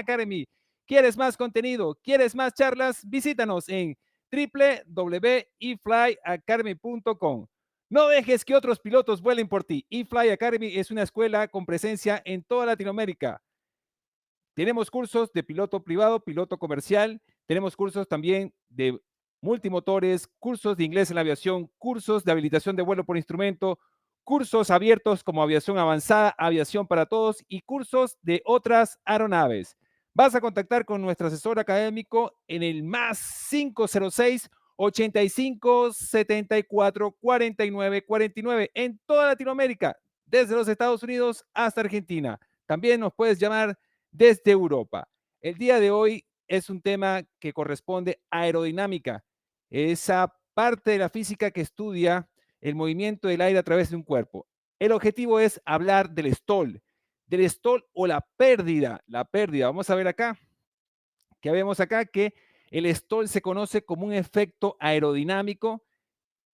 Academy. ¿Quieres más contenido? ¿Quieres más charlas? Visítanos en www.eflyacademy.com. No dejes que otros pilotos vuelen por ti. eFly Academy es una escuela con presencia en toda Latinoamérica. Tenemos cursos de piloto privado, piloto comercial, tenemos cursos también de multimotores, cursos de inglés en la aviación, cursos de habilitación de vuelo por instrumento, cursos abiertos como aviación avanzada, aviación para todos y cursos de otras aeronaves. Vas a contactar con nuestro asesor académico en el más 506 85 74 49 49 en toda Latinoamérica, desde los Estados Unidos hasta Argentina. También nos puedes llamar desde Europa. El día de hoy es un tema que corresponde a aerodinámica, esa parte de la física que estudia el movimiento del aire a través de un cuerpo. El objetivo es hablar del stall o la pérdida. La pérdida, vamos a ver acá, que vemos acá que el stall se conoce como un efecto aerodinámico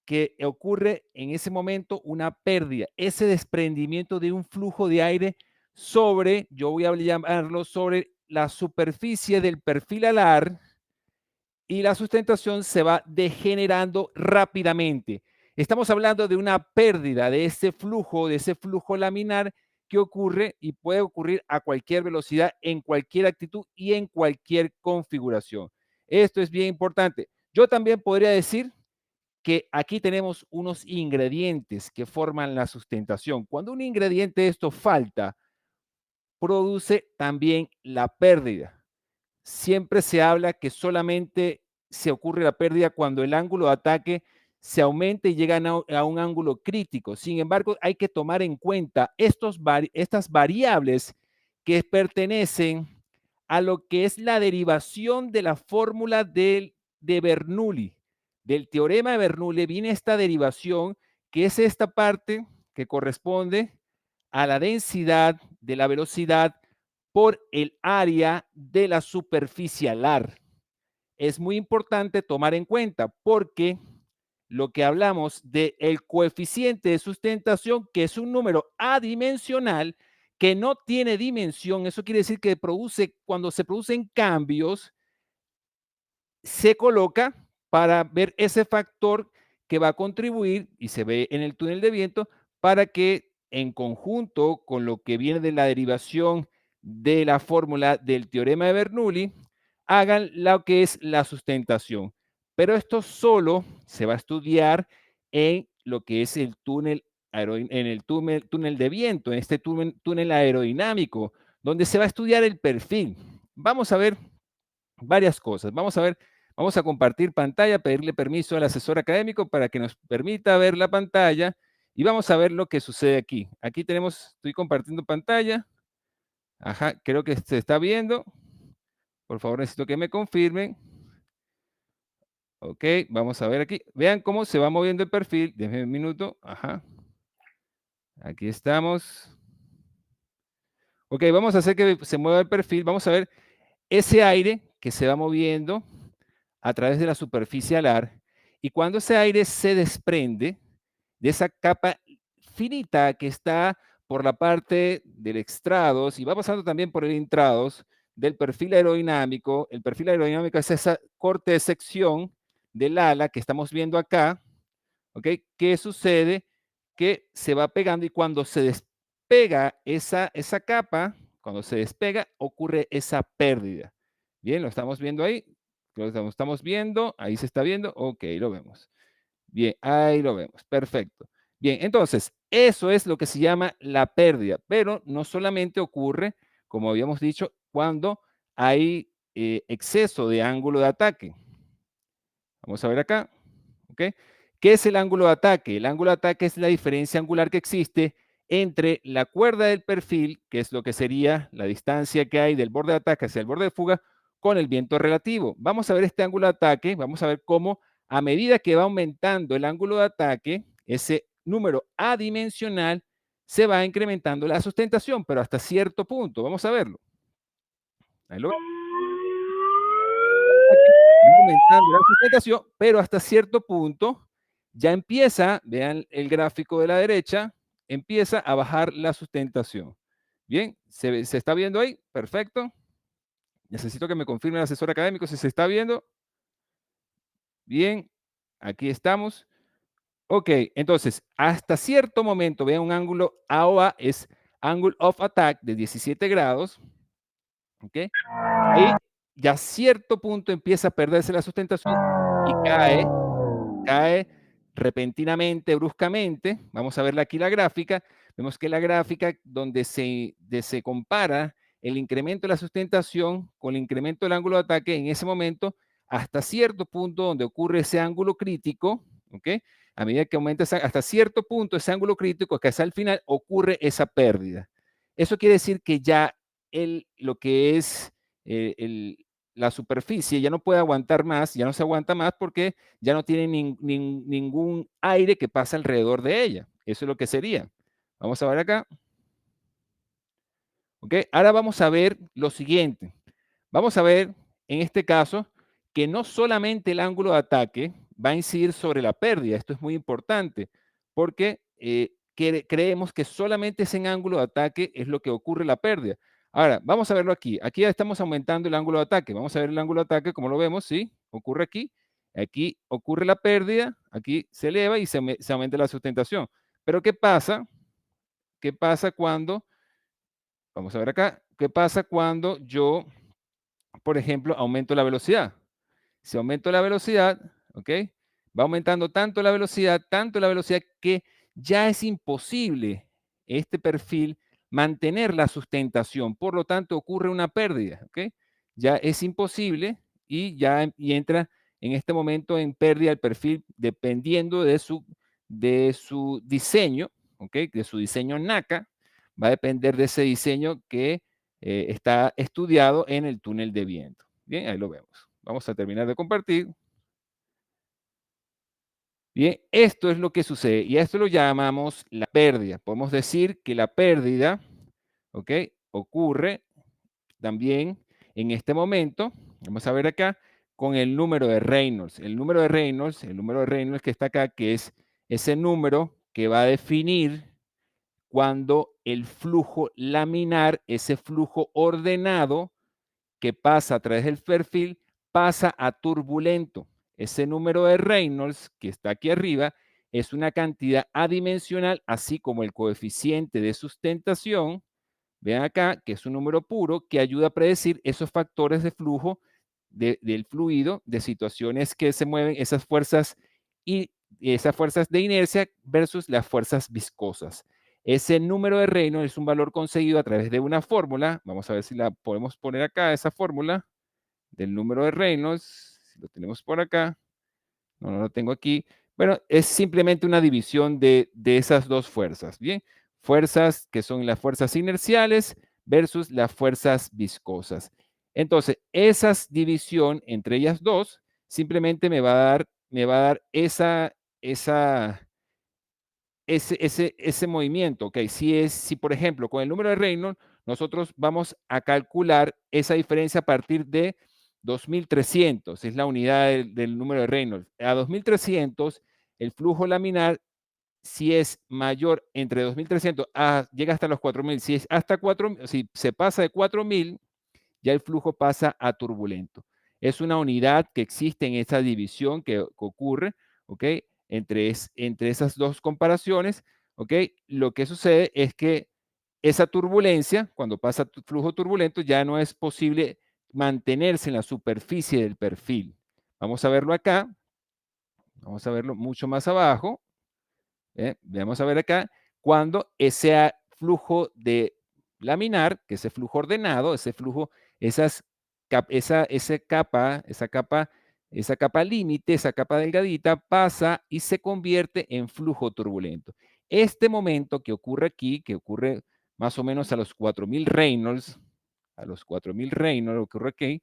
que ocurre en ese momento una pérdida, ese desprendimiento de un flujo de aire sobre, yo voy a llamarlo, sobre la superficie del perfil alar y la sustentación se va degenerando rápidamente. Estamos hablando de una pérdida de ese flujo laminar que ocurre y puede ocurrir a cualquier velocidad, en cualquier actitud y en cualquier configuración. Esto es bien importante. Yo también podría decir que aquí tenemos unos ingredientes que forman la sustentación. Cuando un ingrediente de esto falta, produce también la pérdida. Siempre se habla que solamente se ocurre la pérdida cuando el ángulo de ataque se aumenta y llega a un ángulo crítico. Sin embargo, hay que tomar en cuenta estas variables que pertenecen a lo que es la derivación de la fórmula de Bernoulli. Del teorema de Bernoulli viene esta derivación, que es esta parte que corresponde a la densidad de la velocidad por el área de la superficie alar. Es muy importante tomar en cuenta porque lo que hablamos del coeficiente de sustentación, que es un número adimensional, que no tiene dimensión, eso quiere decir que cuando se producen cambios, se coloca para ver ese factor que va a contribuir y se ve en el túnel de viento para que en conjunto con lo que viene de la derivación de la fórmula del teorema de Bernoulli, hagan lo que es la sustentación. Pero esto solo se va a estudiar en lo que es el túnel, en el túnel de viento, en este túnel aerodinámico, donde se va a estudiar el perfil. Vamos a ver varias cosas. Vamos a compartir pantalla, pedirle permiso al asesor académico para que nos permita ver la pantalla y vamos a ver lo que sucede aquí. Aquí estoy compartiendo pantalla. Ajá, creo que se está viendo. Por favor, necesito que me confirmen. Ok, vamos a ver aquí. Vean cómo se va moviendo el perfil. Déjenme un minuto. Ajá. Aquí estamos. Ok, vamos a hacer que se mueva el perfil. Vamos a ver ese aire que se va moviendo a través de la superficie alar, y cuando ese aire se desprende de esa capa finita que está por la parte del extrados y va pasando también por el intrados del perfil aerodinámico. El perfil aerodinámico es esa corte de sección del ala que estamos viendo acá, ¿ok? ¿Qué sucede? Que se va pegando y cuando se despega esa capa, cuando se despega, ocurre esa pérdida. Bien, lo estamos viendo ahí. Lo estamos viendo, ahí se está viendo, ok, lo vemos. Bien, ahí lo vemos, perfecto. Bien, entonces, eso es lo que se llama la pérdida, pero no solamente ocurre, como habíamos dicho, cuando hay exceso de ángulo de ataque. Vamos a ver acá, ¿ok? ¿Qué es el ángulo de ataque? El ángulo de ataque es la diferencia angular que existe entre la cuerda del perfil, que es lo que sería la distancia que hay del borde de ataque hacia el borde de fuga, con el viento relativo. Vamos a ver este ángulo de ataque, vamos a ver cómo a medida que va aumentando el ángulo de ataque, ese número adimensional, se va incrementando la sustentación, pero hasta cierto punto. Vamos a verlo. Ahí lo va aumentando la sustentación, pero hasta cierto punto ya empieza, vean el gráfico de la derecha, empieza a bajar la sustentación. Bien, ¿se está viendo ahí? Perfecto. Necesito que me confirme el asesor académico si se está viendo. Bien, aquí estamos. Ok, entonces, hasta cierto momento, vean un ángulo AOA es Angle of Attack de 17 grados. ¿Ok? Ahí ya a cierto punto empieza a perderse la sustentación y cae repentinamente, bruscamente. Vamos a verla aquí la gráfica. Vemos que la gráfica donde se compara el incremento de la sustentación con el incremento del ángulo de ataque en ese momento, hasta cierto punto donde ocurre ese ángulo crítico, ¿ok? A medida que aumenta hasta cierto punto ese ángulo crítico, que hasta el final ocurre esa pérdida. Eso quiere decir que ya lo que es la superficie ya no puede aguantar más, ya no se aguanta más porque ya no tiene ningún aire que pasa alrededor de ella. Eso es lo que sería. Vamos a ver acá. ¿Ok? Ahora vamos a ver lo siguiente. Vamos a ver, en este caso, que no solamente el ángulo de ataque va a incidir sobre la pérdida. Esto es muy importante porque creemos que solamente ese ángulo de ataque es lo que ocurre la pérdida. Ahora, vamos a verlo aquí. Aquí ya estamos aumentando el ángulo de ataque. Vamos a ver el ángulo de ataque, como lo vemos, ¿sí? Ocurre aquí. Aquí ocurre la pérdida, aquí se eleva y se aumenta la sustentación. Pero ¿qué pasa? ¿Qué pasa cuando, vamos a ver acá, qué pasa cuando yo, por ejemplo, aumento la velocidad? Si aumento la velocidad, ¿ok? Va aumentando tanto la velocidad que ya es imposible este perfil mantener la sustentación. Por lo tanto, ocurre una pérdida, ¿ok? Ya es imposible y entra en este momento en pérdida el perfil dependiendo de su diseño, ¿ok? De su diseño NACA. Va a depender de ese diseño que está estudiado en el túnel de viento. Bien, ahí lo vemos. Vamos a terminar de compartir. Bien, esto es lo que sucede y a esto lo llamamos la pérdida. Podemos decir que la pérdida, ¿ok? Ocurre también en este momento, vamos a ver acá, con el número de Reynolds. El número de Reynolds que está acá, que es ese número que va a definir cuando el flujo laminar, ese flujo ordenado, que pasa a través del perfil pasa a turbulento. Ese número de Reynolds que está aquí arriba es una cantidad adimensional, así como el coeficiente de sustentación. Vean acá que es un número puro que ayuda a predecir esos factores de flujo del fluido, de situaciones que se mueven, y esas fuerzas de inercia versus las fuerzas viscosas. Ese número de Reynolds es un valor conseguido a través de una fórmula. Vamos a ver si la podemos poner acá, esa fórmula del número de Reynolds. Si lo tenemos por acá. No lo tengo aquí. Bueno, es simplemente una división de esas dos fuerzas. Bien, fuerzas que son las fuerzas inerciales versus las fuerzas viscosas. Entonces, esa división entre ellas dos simplemente me va a dar ese movimiento, ¿ok? Si, por ejemplo, con el número de Reynolds, nosotros vamos a calcular esa diferencia a partir de 2300, es la unidad del número de Reynolds. A 2300, el flujo laminar, si es mayor entre 2300, llega hasta los 4000. Si es hasta 4000, si se pasa de 4000, ya el flujo pasa a turbulento. Es una unidad que existe en esa división que ocurre, ¿ok? Entre esas dos comparaciones, ¿ok? Lo que sucede es que esa turbulencia, cuando pasa flujo turbulento, ya no es posible mantenerse en la superficie del perfil. Vamos a verlo acá, vamos a verlo mucho más abajo. Vamos a ver acá, cuando ese flujo de laminar, que ese flujo ordenado, ese flujo, esa capa límite, esa capa delgadita, pasa y se convierte en flujo turbulento. Este momento que ocurre aquí, que ocurre más o menos a los 4000 Reynolds, ocurre aquí,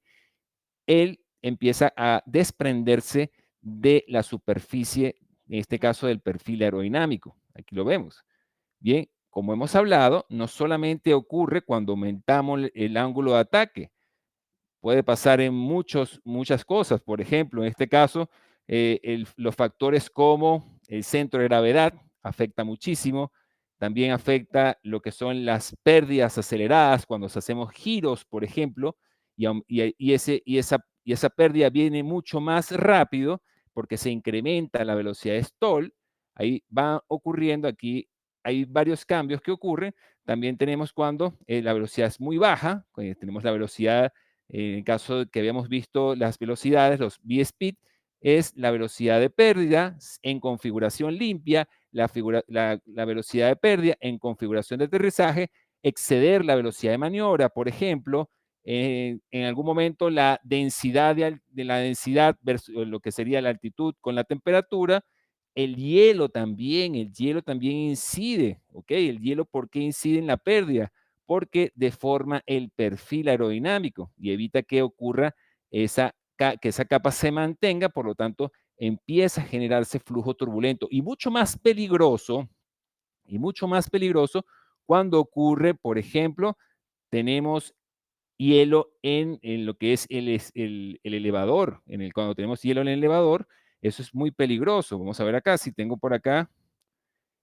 él empieza a desprenderse de la superficie, en este caso del perfil aerodinámico. Aquí lo vemos. Bien, como hemos hablado, no solamente ocurre cuando aumentamos el ángulo de ataque, puede pasar en muchas cosas. Por ejemplo, en este caso, los factores como el centro de gravedad afecta muchísimo. También afecta lo que son las pérdidas aceleradas cuando hacemos giros, por ejemplo, y esa pérdida viene mucho más rápido porque se incrementa la velocidad de stall. Ahí va ocurriendo, aquí hay varios cambios que ocurren. También tenemos cuando la velocidad es muy baja, tenemos la velocidad, en el caso de que habíamos visto las velocidades, los V-speed, es la velocidad de pérdida en configuración limpia, la velocidad de pérdida en configuración de aterrizaje, exceder la velocidad de maniobra, por ejemplo, en algún momento la densidad de la densidad versus lo que sería la altitud con la temperatura, el hielo también incide, ¿ok? El hielo, ¿por qué incide en la pérdida? Porque deforma el perfil aerodinámico y evita que ocurra que esa capa se mantenga, por lo tanto, empieza a generarse flujo turbulento y mucho más peligroso cuando ocurre, por ejemplo, tenemos hielo en lo que es el elevador. Cuando tenemos hielo en el elevador, eso es muy peligroso. Vamos a ver acá, si tengo por acá,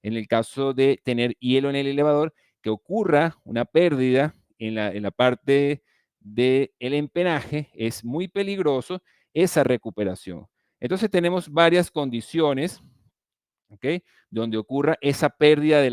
en el caso de tener hielo en el elevador, que ocurra una pérdida en la parte del empenaje, es muy peligroso esa recuperación. Entonces tenemos varias condiciones, ¿ok? Donde ocurra esa pérdida de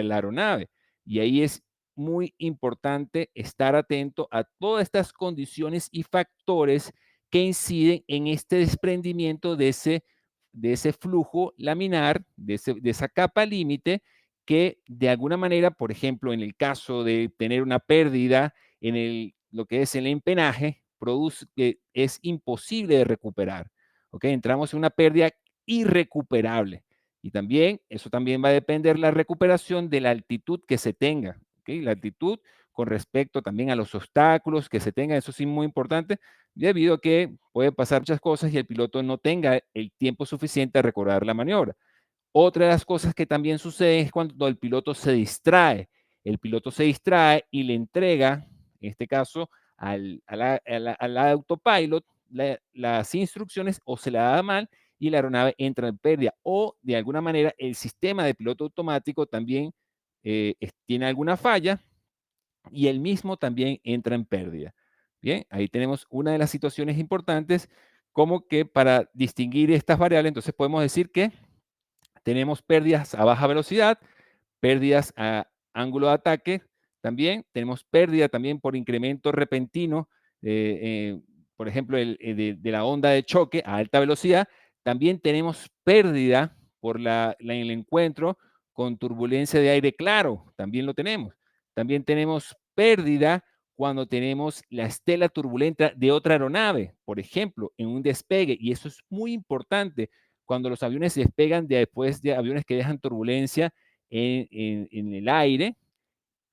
la aeronave. Y ahí es muy importante estar atento a todas estas condiciones y factores que inciden en este desprendimiento de ese flujo laminar, de esa capa límite, que de alguna manera, por ejemplo, en el caso de tener una pérdida en lo que es el empenaje, produce que es imposible de recuperar. ¿Ok? Entramos en una pérdida irrecuperable. Y también, eso también va a depender la recuperación de la altitud que se tenga, ¿ok? La altitud con respecto también a los obstáculos que se tengan, eso sí muy importante, debido a que puede pasar muchas cosas y el piloto no tenga el tiempo suficiente a recordar la maniobra. Otra de las cosas que también sucede es cuando el piloto se distrae. El piloto se distrae y le entrega, en este caso, al autopilot las instrucciones o se la da mal y la aeronave entra en pérdida. O de alguna manera el sistema de piloto automático también tiene alguna falla y el mismo también entra en pérdida. Bien, ahí tenemos una de las situaciones importantes como que para distinguir estas variables, entonces podemos decir que tenemos pérdidas a baja velocidad, pérdidas a ángulo de ataque, también tenemos pérdida también por incremento repentino, por ejemplo, de la onda de choque a alta velocidad. También tenemos pérdida por el encuentro con turbulencia de aire claro, también lo tenemos. También tenemos pérdida cuando tenemos la estela turbulenta de otra aeronave, por ejemplo, en un despegue, y eso es muy importante cuando los aviones despegan después de aviones que dejan turbulencia en el aire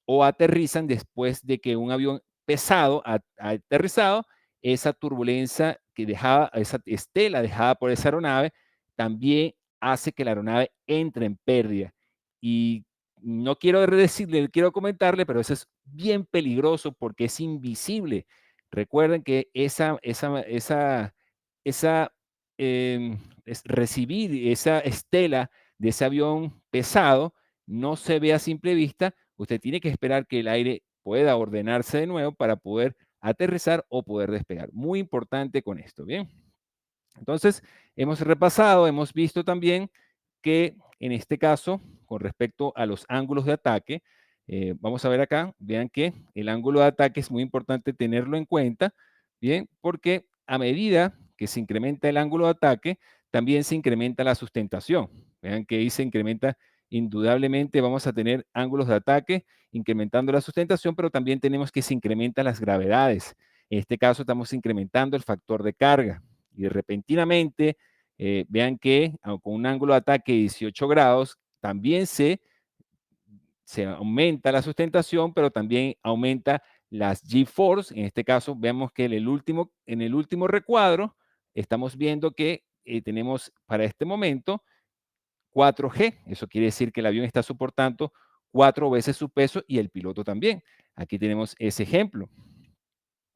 o aterrizan después de que un avión pesado ha aterrizado, esa turbulencia que dejaba, esa estela dejada por esa aeronave, también hace que la aeronave entre en pérdida. Y no quiero decirle, quiero comentarle, pero eso es bien peligroso porque es invisible. Recuerden que esa recibir esa estela de ese avión pesado no se ve a simple vista. Usted tiene que esperar que el aire pueda ordenarse de nuevo para poder aterrizar o poder despegar. Muy importante con esto, ¿bien? Entonces, hemos repasado, hemos visto también que en este caso, con respecto a los ángulos de ataque, vamos a ver acá, vean que el ángulo de ataque es muy importante tenerlo en cuenta, ¿bien? Porque a medida que se incrementa el ángulo de ataque, también se incrementa la sustentación. Vean que ahí se incrementa indudablemente, vamos a tener ángulos de ataque incrementando la sustentación, pero también tenemos que se incrementan las gravedades. En este caso estamos incrementando el factor de carga y repentinamente, vean que con un ángulo de ataque de 18 grados, también se aumenta la sustentación, pero también aumenta las G-force. En este caso, vemos que en el último recuadro estamos viendo que tenemos para este momento 4G. Eso quiere decir que el avión está soportando 4 veces su peso y el piloto también. Aquí tenemos ese ejemplo.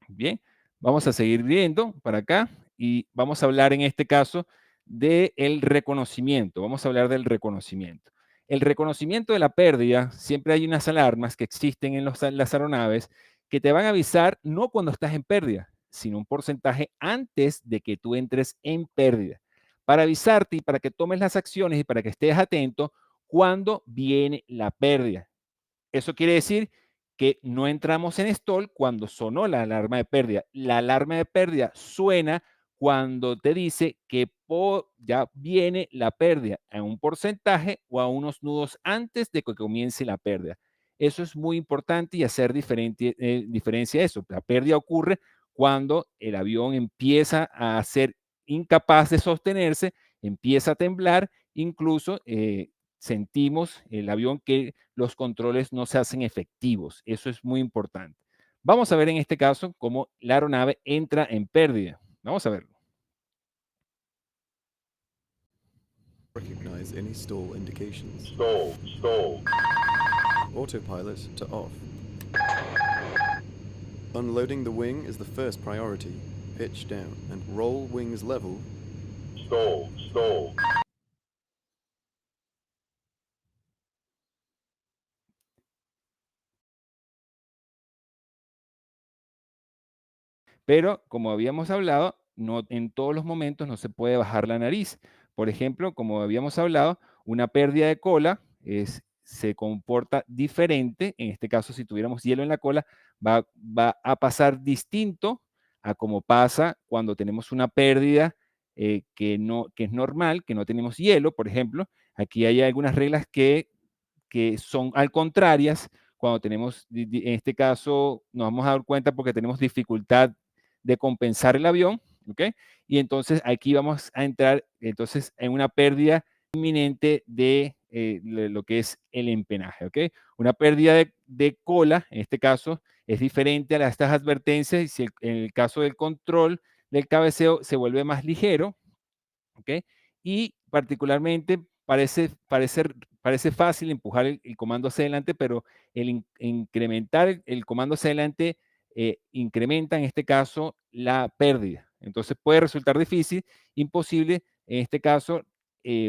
Bien, vamos a seguir viendo para acá y vamos a hablar en este caso del reconocimiento. Vamos a hablar del reconocimiento. El reconocimiento de la pérdida, siempre hay unas alarmas que existen en las aeronaves que te van a avisar no cuando estás en pérdida, sino un porcentaje antes de que tú entres en pérdida, para avisarte y para que tomes las acciones y para que estés atento cuando viene la pérdida. Eso quiere decir que no entramos en stall cuando sonó la alarma de pérdida. La alarma de pérdida suena cuando te dice que ya viene la pérdida a un porcentaje o a unos nudos antes de que comience la pérdida. Eso es muy importante y hacer diferencia eso. La pérdida ocurre cuando el avión empieza a ser incapaz de sostenerse, empieza a temblar, incluso sentimos el avión que los controles no se hacen efectivos. Eso es muy importante. Vamos a ver en este caso cómo la aeronave entra en pérdida. Vamos a verlo. Recognize any stall indications. Stall. Autopilot to off. Unloading the wing is the first priority. Pitch down and roll wings level. Stall. Pero como habíamos hablado, no en todos los momentos no se puede bajar la nariz. Por ejemplo, como habíamos hablado, una pérdida de cola se comporta diferente. En este caso, si tuviéramos hielo en la cola, va a pasar distinto a como pasa cuando tenemos una pérdida que es normal, que no tenemos hielo, por ejemplo. Aquí hay algunas reglas que son al contrarias. Cuando tenemos, en este caso, nos vamos a dar cuenta porque tenemos dificultad de compensar el avión, ¿ok? Y entonces aquí vamos a entrar entonces en una pérdida inminente de lo que es el empenaje, ¿ok? Una pérdida de cola, en este caso, es diferente a estas advertencias y si en el caso del control del cabeceo se vuelve más ligero, ¿ok? Y particularmente parece fácil empujar el comando hacia adelante, pero incrementar el comando hacia adelante incrementa en este caso la pérdida. Entonces puede resultar difícil, imposible en este caso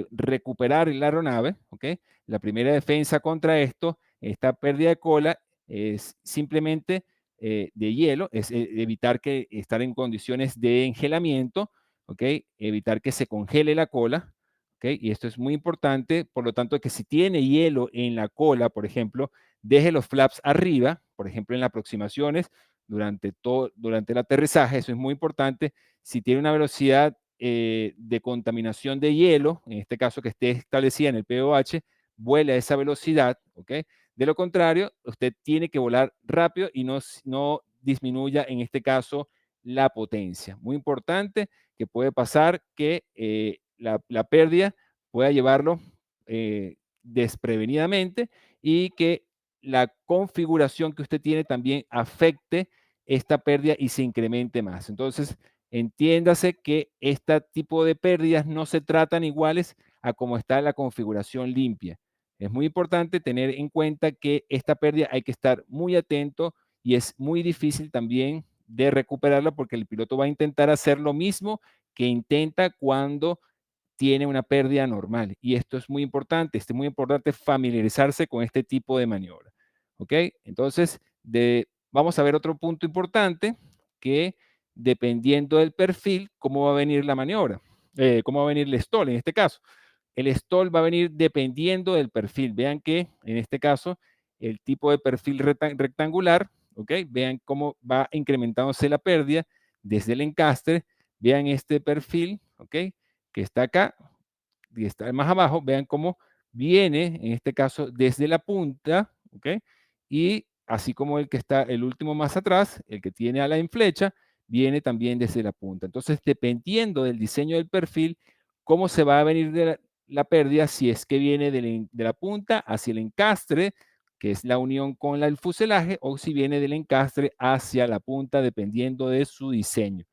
recuperar la aeronave, ¿ok? La primera defensa contra esta pérdida de cola es simplemente de hielo, es evitar que estar en condiciones de engelamiento, ¿ok? Evitar que se congele la cola, ¿ok? Y esto es muy importante, por lo tanto, que si tiene hielo en la cola, por ejemplo, deje los flaps arriba, por ejemplo, en las aproximaciones, durante el aterrizaje, eso es muy importante. Si tiene una velocidad de contaminación de hielo, en este caso que esté establecida en el POH, vuele a esa velocidad, ¿ok? De lo contrario, usted tiene que volar rápido y no disminuya, en este caso, la potencia. Muy importante que puede pasar que la pérdida pueda llevarlo desprevenidamente y que la configuración que usted tiene también afecte esta pérdida y se incremente más. Entonces, entiéndase que este tipo de pérdidas no se tratan iguales a cómo está la configuración limpia. Es muy importante tener en cuenta que esta pérdida hay que estar muy atento y es muy difícil también de recuperarla porque el piloto va a intentar hacer lo mismo que intenta cuando tiene una pérdida normal. Y esto es muy importante, es muy importante familiarizarse con este tipo de maniobra. ¿Ok? Entonces, vamos a ver otro punto importante que dependiendo del perfil, cómo va a venir la maniobra, cómo va a venir el stall en este caso. El stall va a venir dependiendo del perfil. Vean que en este caso, el tipo de perfil rectangular, ¿ok? Vean cómo va incrementándose la pérdida desde el encastre. Vean este perfil, ¿ok? Que está acá y está más abajo. Vean cómo viene, en este caso, desde la punta, ¿ok? Y así como el que está el último más atrás, el que tiene ala en flecha, viene también desde la punta. Entonces, dependiendo del diseño del perfil, cómo se va a venir de la pérdida, si es que viene de la punta hacia el encastre, que es la unión con el fuselaje, o si viene del encastre hacia la punta, dependiendo de su diseño.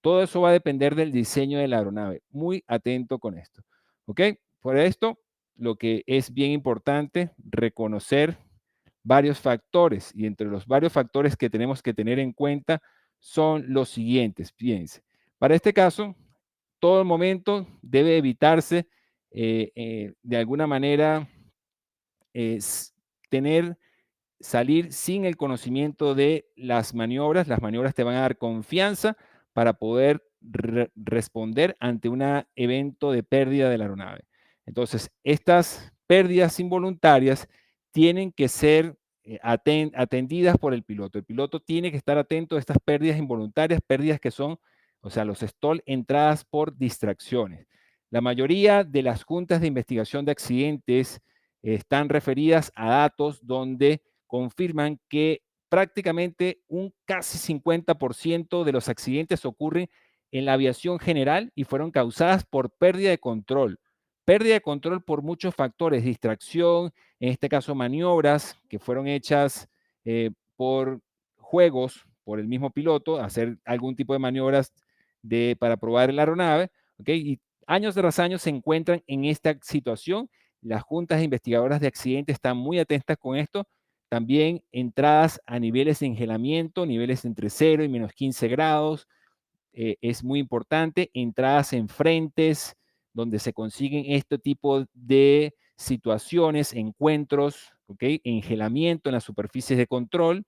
Todo eso va a depender del diseño de la aeronave. Muy atento con esto. ¿Ok? Por esto, lo que es bien importante, reconocer varios factores. Y entre los varios factores que tenemos que tener en cuenta son los siguientes. Fíjense. Para este caso, todo el momento debe evitarse de alguna manera tener salir sin el conocimiento de las maniobras te van a dar confianza para poder responder ante un evento de pérdida de la aeronave. Entonces, estas pérdidas involuntarias tienen que ser atendidas por el piloto. El piloto tiene que estar atento a estas pérdidas involuntarias, pérdidas que son, o sea, los stall entradas por distracciones. La mayoría de las juntas de investigación de accidentes están referidas a datos donde confirman que prácticamente un casi 50% de los accidentes ocurren en la aviación general y fueron causadas por pérdida de control. Pérdida de control por muchos factores, distracción, en este caso maniobras que fueron hechas por juegos, por el mismo piloto, hacer algún tipo de maniobras para probar la aeronave, ¿ok? Y años tras años se encuentran en esta situación. Las juntas investigadoras de accidentes están muy atentas con esto. También entradas a niveles de engelamiento, niveles entre 0 y menos 15 grados, es muy importante. Entradas en frentes, donde se consiguen este tipo de situaciones, encuentros, ¿ok? Engelamiento en las superficies de control,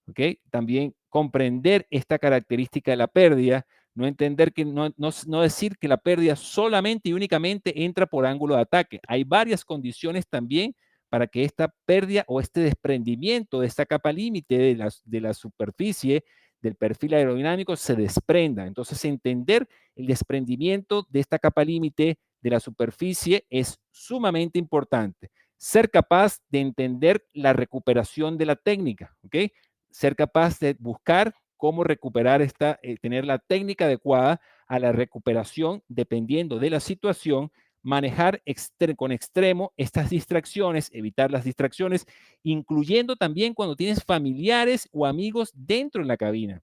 ¿ok? También comprender esta característica de la pérdida, no entender que no decir que la pérdida solamente y únicamente entra por ángulo de ataque. Hay varias condiciones también para que esta pérdida o este desprendimiento de esta capa límite de la superficie del perfil aerodinámico se desprenda. Entonces, entender el desprendimiento de esta capa límite de la superficie es sumamente importante. Ser capaz de entender la recuperación de la técnica, ¿ok? Ser capaz de buscar cómo recuperar tener la técnica adecuada a la recuperación dependiendo de la situación, manejar con extremo estas distracciones, evitar las distracciones, incluyendo también cuando tienes familiares o amigos dentro de la cabina.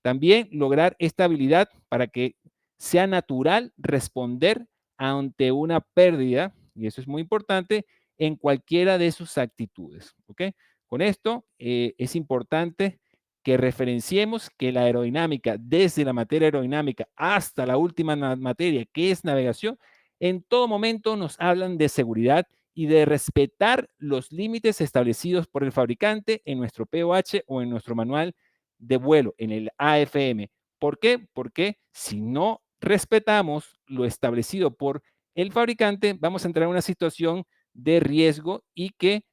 También lograr esta habilidad para que sea natural responder ante una pérdida, y eso es muy importante, en cualquiera de sus actitudes. ¿Ok? Con esto es importante que referenciemos que la aerodinámica, desde la materia aerodinámica hasta la última materia, que es navegación, en todo momento nos hablan de seguridad y de respetar los límites establecidos por el fabricante en nuestro POH o en nuestro manual de vuelo, en el AFM. ¿Por qué? Porque si no respetamos lo establecido por el fabricante, vamos a entrar en una situación de riesgo y que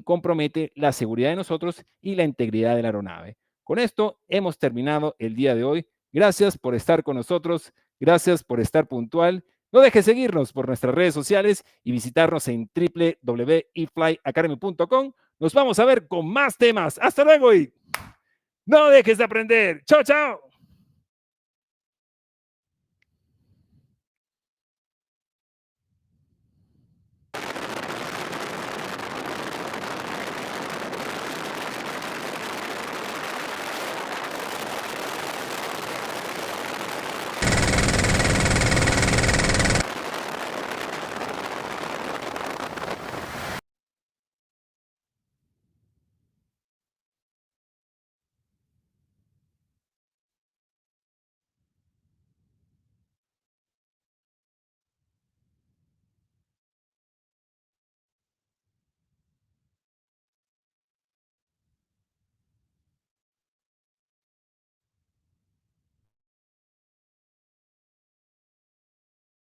compromete la seguridad de nosotros y la integridad de la aeronave. Con esto hemos terminado el día de hoy. Gracias por estar con nosotros. Gracias por estar puntual. No dejes seguirnos por nuestras redes sociales y visitarnos en www.eflyacademy.com. Nos vamos a ver con más temas. Hasta luego y no dejes de aprender. Chao, chao.